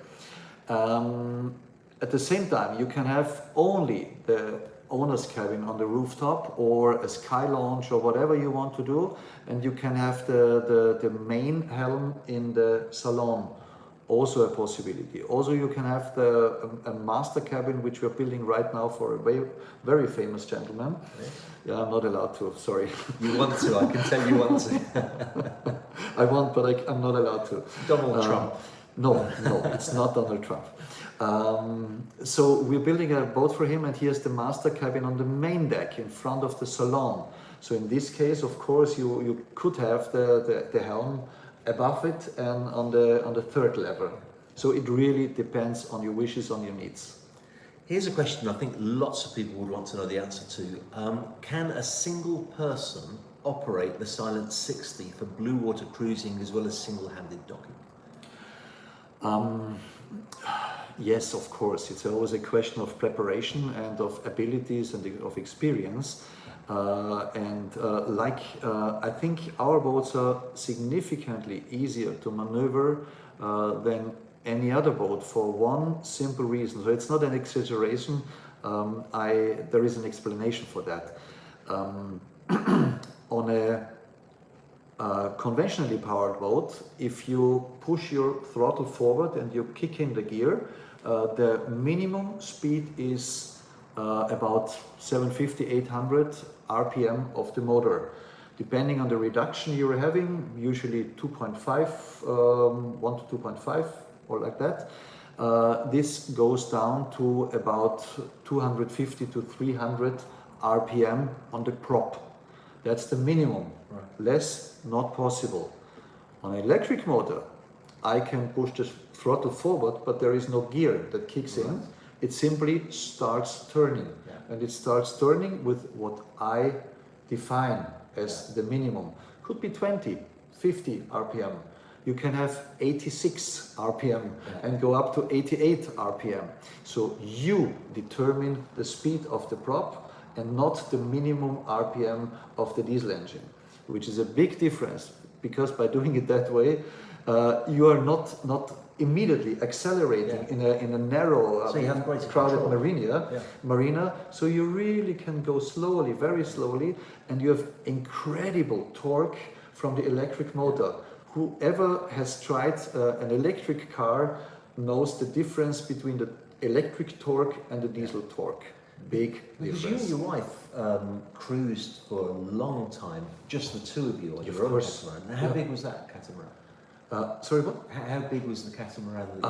At the same time, you can have only the owner's cabin on the rooftop or a sky lounge or whatever you want to do, and you can have the main helm in the salon. Also a possibility. Also, you can have a master cabin, which we're building right now for a very, very famous gentleman. Yeah, I'm not allowed to, sorry. You want to, I can tell you want to. I want, but I'm not allowed to. Donald Trump. No, it's not Donald Trump. So we're building a boat for him, and he has the master cabin on the main deck in front of the salon. So in this case, of course, you could have the helm above it and on the third level. So it really depends on your wishes, on your needs. Here's a question I think lots of people would want to know the answer to. Can a single person operate the Silent 60 for blue water cruising as well as single-handed docking? Yes, of course. It's always a question of preparation and of abilities and of experience. I think our boats are significantly easier to maneuver than any other boat for one simple reason. So it's not an exaggeration. There is an explanation for that. On a conventionally powered boat, if you push your throttle forward and you kick in the gear, the minimum speed is about 750, 800 RPM of the motor. Depending on the reduction you're having, usually 2.5, 1 to 2.5 or like that, this goes down to about 250 to 300 RPM on the prop. That's the minimum. Right. Less, not possible. On an electric motor, I can push the throttle forward, but there is no gear that kicks in. It simply starts turning. Yeah. And it starts turning with what I define as the minimum. Could be 20, 50 RPM. You can have 86 RPM and go up to 88 RPM. So you determine the speed of the prop and not the minimum RPM of the diesel engine, which is a big difference, because by doing it that way, you are not immediately accelerating in a narrow, so you have greater crowded control. marina. So you really can go slowly, very slowly, and you have incredible torque from the electric motor. Whoever has tried an electric car knows the difference between the electric torque and the diesel torque. Big difference. Because you and your wife cruised for a long time, just the two of you on your own catamaran. Now, how big was that catamaran? Sorry, what? How big was the catamaran that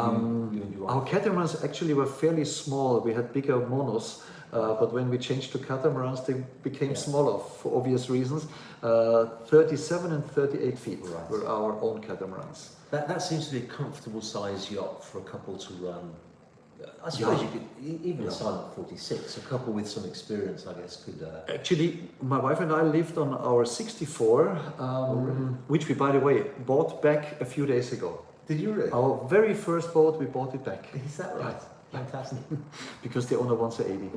you and your wife? Our catamarans actually were fairly small. We had bigger monos, but when we changed to catamarans, they became smaller for obvious reasons. 37 and 38 feet were our own catamarans. That seems to be a comfortable size yacht for a couple to run. I suppose you could, even a Silent 46, a couple with some experience, I guess, could... Actually, my wife and I lived on our 64, which we, by the way, bought back a few days ago. Did you really? Our very first boat, we bought it back. Is that right? Fantastic. Because the owner wants a 80.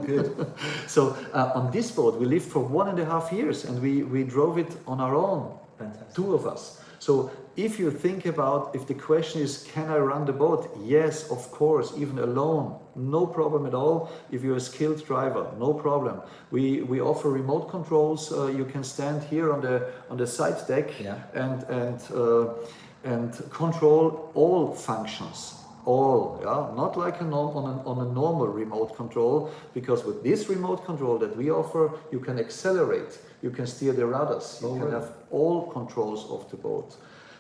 Good. So on this boat, we lived for 1.5 years, and we drove it on our own. Fantastic. Two of us. So if you think about, if the question is, can I run the boat? Yes, of course, even alone, no problem at all. If you're a skilled driver, no problem. We offer remote controls. You can stand here on the side deck and control all functions. All, not like on a normal remote control, because with this remote control that we offer, you can accelerate, you can steer the rudders, you can have all controls of the boat.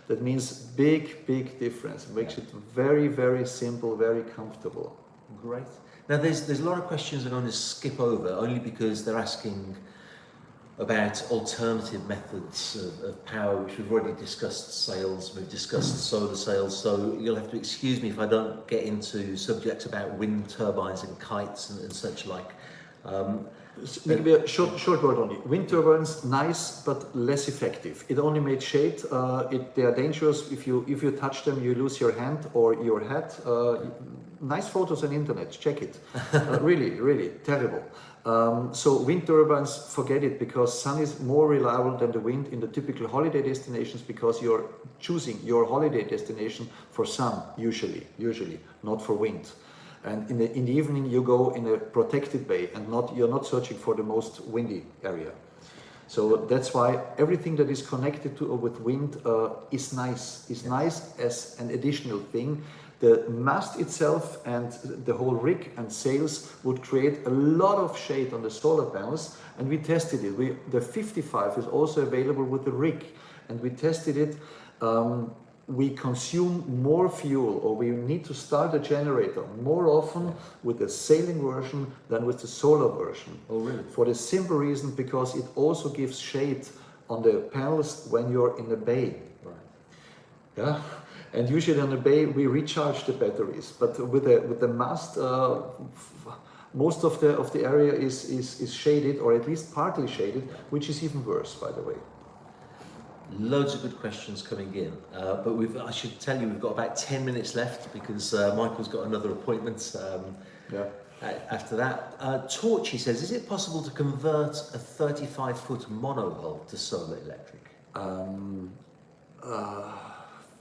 That means big difference. It makes it very, very simple, very comfortable. Great. Now there's a lot of questions I'm going to skip over, only because they're asking about alternative methods of power, which we've already discussed sails, we've discussed solar sails, so you'll have to excuse me if I don't get into subjects about wind turbines and kites and such like. Maybe a short word only. Wind turbines, nice, but less effective. It only made shade. They are dangerous. If you touch them, you lose your hand or your hat. Nice photos on internet, check it. Really terrible. So wind turbines, forget it, because sun is more reliable than the wind in the typical holiday destinations, because you're choosing your holiday destination for sun, usually, not for wind. And in the evening you go in a protected bay, and you're not searching for the most windy area. So that's why everything that is connected with wind is nice as an additional thing. The mast itself and the whole rig and sails would create a lot of shade on the solar panels, and we tested it. The 55 is also available with the rig, and we tested it. we consume more fuel, or we need to start a generator more often with the sailing version than with the solar version. Oh, really? For the simple reason, because it also gives shade on the panels when you're in the bay. Right. Yeah, and usually on the bay we recharge the batteries, but with the mast, most of the area is shaded, or at least partly shaded, which is even worse, by the way. Loads of good questions coming in, but I should tell you we've got about 10 minutes left because Michael's got another appointment after that. Torchy says, is it possible to convert a 35-foot monohull to solar electric?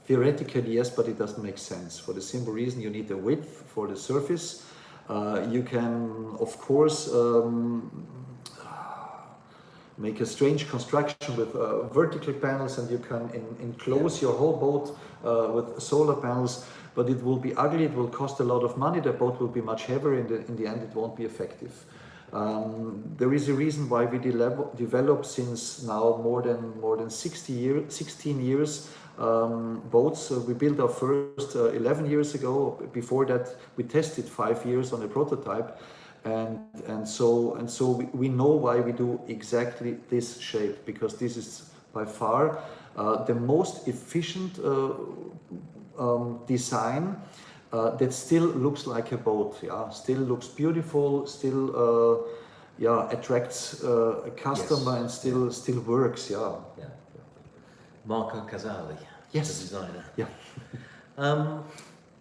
Theoretically, yes, but it doesn't make sense. For the simple reason, you need the width for the surface. You can, of course, make a strange construction with vertical panels, and you can enclose your whole boat with solar panels, but it will be ugly, it will cost a lot of money, the boat will be much heavier, in the end it won't be effective. There is a reason why we develop since now more than 16 years boats. We built our first 11 years ago. Before that we tested 5 years on a prototype, and so we know why we do exactly this shape, because this is by far the most efficient design that still looks like a boat, still looks beautiful, still attracts a customer, and still works. Marco Casali, yes, the designer. Yeah.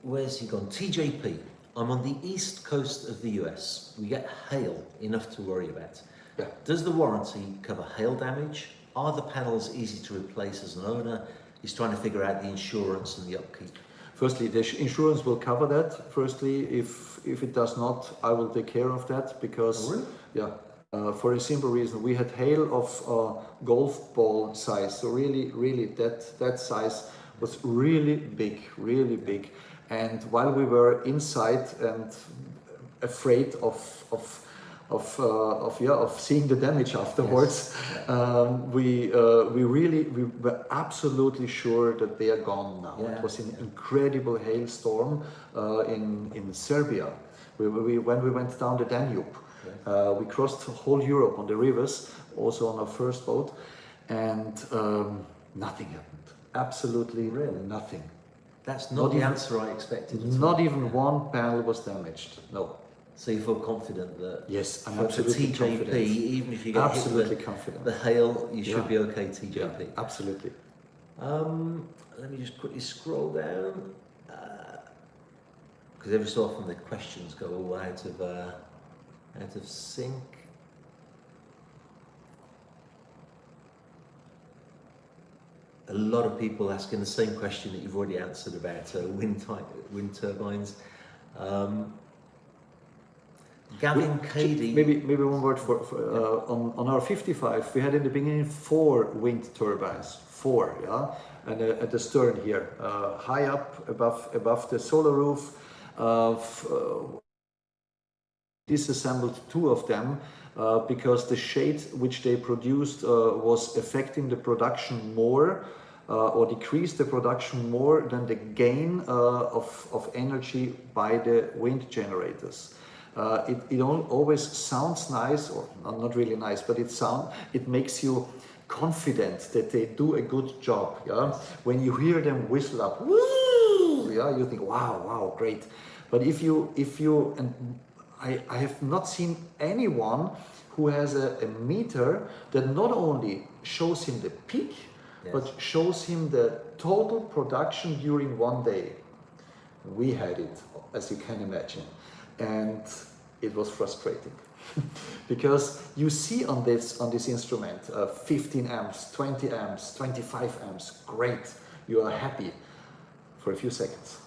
Where's he gone? TJP. I'm on the east coast of the US. We get hail, enough to worry about. Yeah. Does the warranty cover hail damage? Are the panels easy to replace as an owner? He's trying to figure out the insurance and the upkeep. Firstly, the insurance will cover that. Firstly, if it does not, I will take care of that, because for a simple reason, we had hail of golf ball size. So really that size was really big. And while we were inside and afraid of seeing the damage afterwards, we were absolutely sure that they are gone now. It was an incredible hailstorm in Serbia. When we went down the Danube, we crossed whole Europe on the rivers, also on our first boat, and nothing happened. Absolutely nothing. That's not the answer I expected. Not even one panel was damaged. No. So you feel confident that yes, I'm for absolutely TJP, confident. even if you get absolutely hit confident. The hail, you should be okay, TJP. Yeah, absolutely. Let me just quickly scroll down, because every so often the questions go all out of sync. A lot of people asking the same question that you've already answered about wind turbines. Gavin Cady. Maybe one word for on our 55. We had in the beginning 4 wind turbines, 4, and at the stern here, high up above the solar roof. Disassembled 2 of them because the shade which they produced was affecting the production more, or decreased the production more than the gain of energy by the wind generators. It always sounds nice, or not really nice, but it makes you confident that they do a good job. When you hear them whistle up, woo, you think, wow, great. But if you and I have not seen anyone who has a meter that not only shows him the peak, but shows him the total production during one day. We had it, as you can imagine, and it was frustrating because you see on this instrument 15 amps, 20 amps, 25 amps, great, you are happy for a few seconds.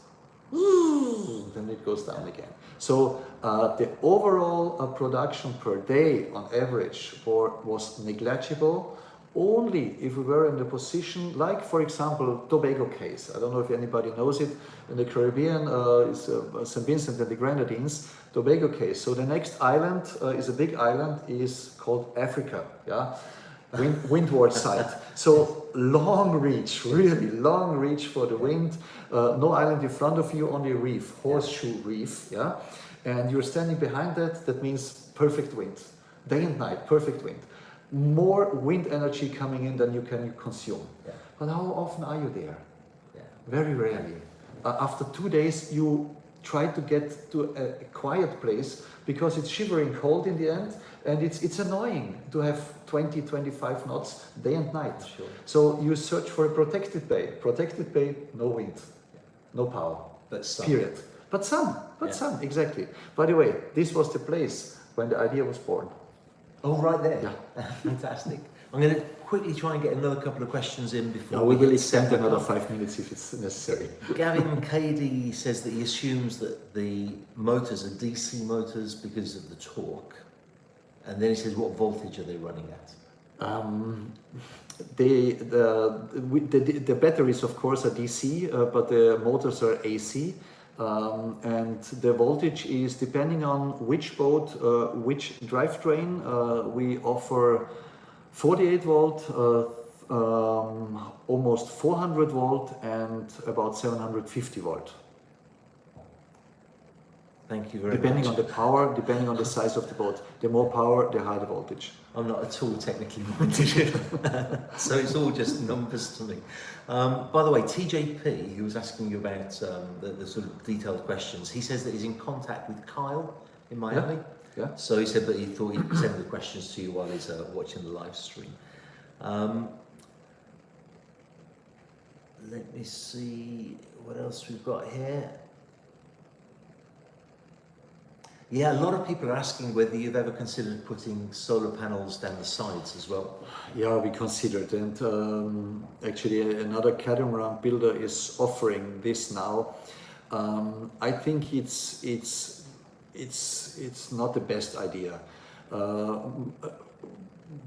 Then it goes down again. So the overall production per day on average was negligible only if we were in the position, like for example Tobago case. I don't know if anybody knows it. In the Caribbean is St. Vincent and the Grenadines, Tobago case. So the next island is a big island, is called Africa. windward side. So long reach, really long reach for the wind. No island in front of you, only reef, horseshoe reef. Yeah, and you're standing behind that. That means perfect wind, day and night, perfect wind. More wind energy coming in than you can consume. Yeah. But how often are you there? Yeah. Very rarely. After 2 days, you try to get to a quiet place because it's shivering cold in the end, and it's annoying to have 20, 25 knots day and night. Sure. So you search for a protected bay. Protected bay, no wind, no power. But sun. Period. But sun, sun, exactly. By the way, this was the place when the idea was born. Oh, right there. Yeah. Fantastic. I'm going to quickly try and get another couple of questions in before We will hit extend 7 another o'clock. 5 minutes if it's necessary. Gavin Cady says that he assumes that the motors are DC motors because of the torque. And then he says, what voltage are they running at? The batteries, of course, are DC, but the motors are AC. And the voltage is depending on which boat, which drivetrain. We offer 48 volt, almost 400 volt, and about 750 volt. Thank you very much. Depending on the power, depending on the size of the boat. The more power, the higher the voltage. I'm not at all technically minded, so it's all just numbers to me. By the way, TJP, who was asking you about the sort of detailed questions, he says that he's in contact with Kyle in Miami. Yeah. So he said that he thought he'd send the questions to you while he's watching the live stream. Let me see what else we've got here. Yeah, a lot of people are asking whether you've ever considered putting solar panels down the sides as well. Yeah, we considered, and actually another catamaran builder is offering this now. I think it's not the best idea.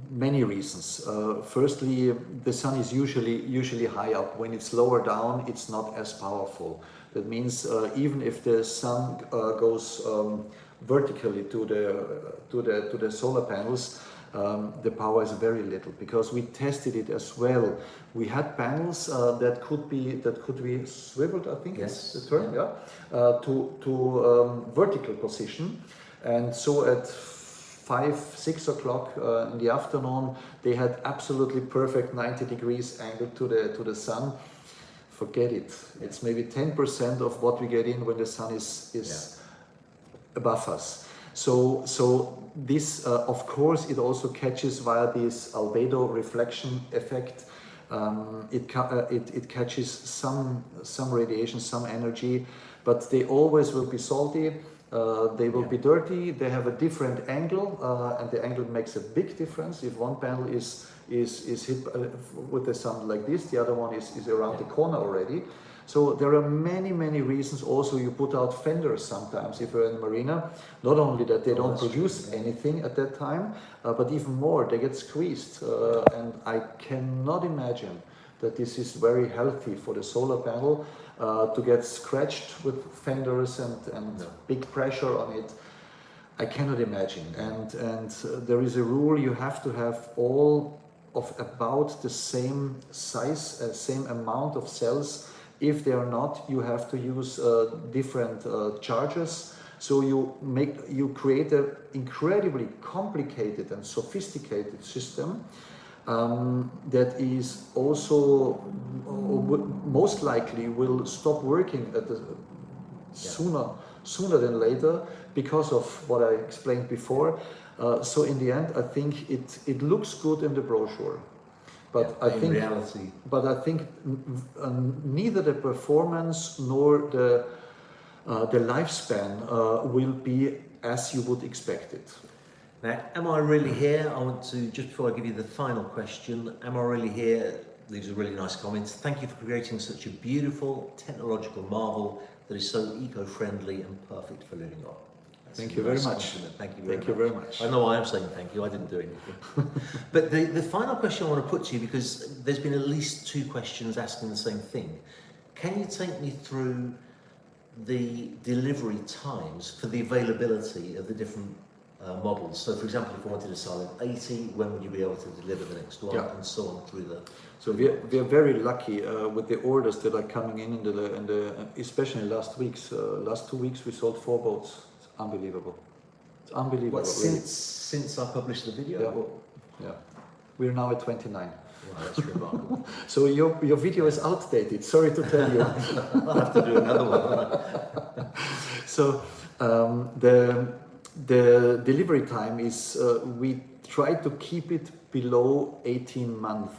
Many reasons. Firstly, the sun is usually high up. When it's lower down, it's not as powerful. That means even if the sun goes vertically to the solar panels, the power is very little, because we tested it as well. We had panels that could be swiveled, I think yes, is the term, to vertical position, and so at 5-6 o'clock in the afternoon they had absolutely perfect 90 degrees angle to the sun. Forget it. It's maybe 10% of what we get in when the sun is above us. So this, of course, it also catches via this albedo reflection effect. It catches some radiation, some energy, but they always will be salty. They will be dirty. They have a different angle, and the angle makes a big difference. If one panel is hit with the sun like this, the other one is around the corner already. So there are many reasons. Also, you put out fenders sometimes if you're in a marina. Not only that they don't produce anything at that time, but even more, they get squeezed. And I cannot imagine that this is very healthy for the solar panel to get scratched with fenders and big pressure on it. I cannot imagine. And there is a rule: you have to have all of about the same size, same amount of cells. If they are not, you have to use different chargers. So you create an incredibly complicated and sophisticated system that is also most likely will stop working at the sooner than later, because of what I explained before. So in the end, I think it looks good in the brochure. But I think reality. But I think neither the performance nor the lifespan will be as you would expect it. Now, am I really here? I want to, just before I give you the final question, am I really here? These are really nice comments. Thank you for creating such a beautiful technological marvel that is so eco-friendly and perfect for living on. Thank you very much. Thank you very much. Thank you very much. I know I am saying thank you, I didn't do anything. But the final question I want to put to you, because there's been at least 2 questions asking the same thing. Can you take me through the delivery times for the availability of the different models. So for example, if I wanted a Silent 80, when would you be able to deliver the next one, and so on through the... So we are very lucky with the orders that are coming in the especially last weeks. Last 2 weeks we sold 4 boats. It's unbelievable. It's unbelievable. What, since I published the video? Yeah. Yeah. We're now at 29. Wow, that's remarkable. So your video is outdated. Sorry to tell you. I'll have to do another one. So the delivery time is we try to keep it below 18 months.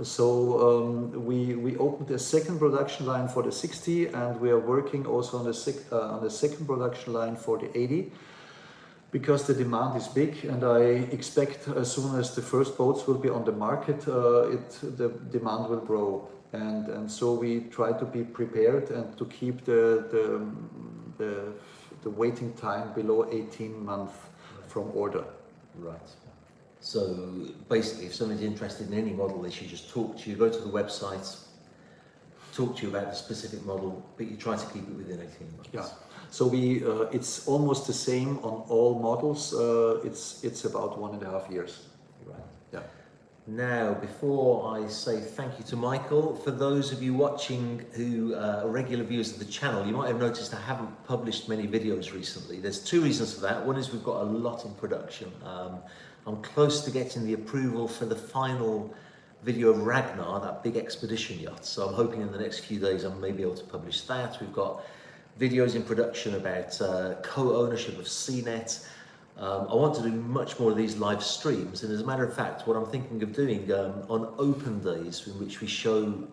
So we opened a second production line for the 60, and we are working also on the second production line for the 80, because the demand is big, and I expect as soon as the first boats will be on the market, the demand will grow, and so we try to be prepared and to keep the waiting time below 18 months from order. Right. So basically, if somebody's interested in any model, they should just talk to you, go to the website, talk to you about the specific model, but you try to keep it within 18 months. Yeah. So it's almost the same on all models. It's about 1.5 years. Right. Yeah. Now, before I say thank you to Michael, for those of you watching who are regular viewers of the channel, you might have noticed I haven't published many videos recently. There's 2 reasons for that. One is we've got a lot in production. I'm close to getting the approval for the final video of Ragnar, that big expedition yacht. So I'm hoping in the next few days I may be able to publish that. We've got videos in production about co-ownership of CNET. I want to do much more of these live streams, and as a matter of fact, what I'm thinking of doing on open days in which we show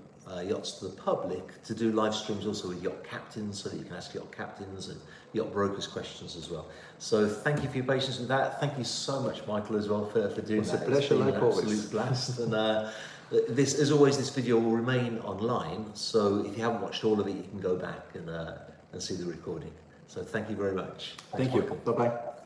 yachts to the public, to do live streams also with yacht captains, so that you can ask yacht captains and yacht brokers questions as well. So thank you for your patience with that. Thank you so much, Michael, as well for doing that. It's a pleasure, like always. Absolute blast. And this, as always, this video will remain online, so if you haven't watched all of it, you can go back and see the recording. So thank you very much. Thank you. Bye-bye.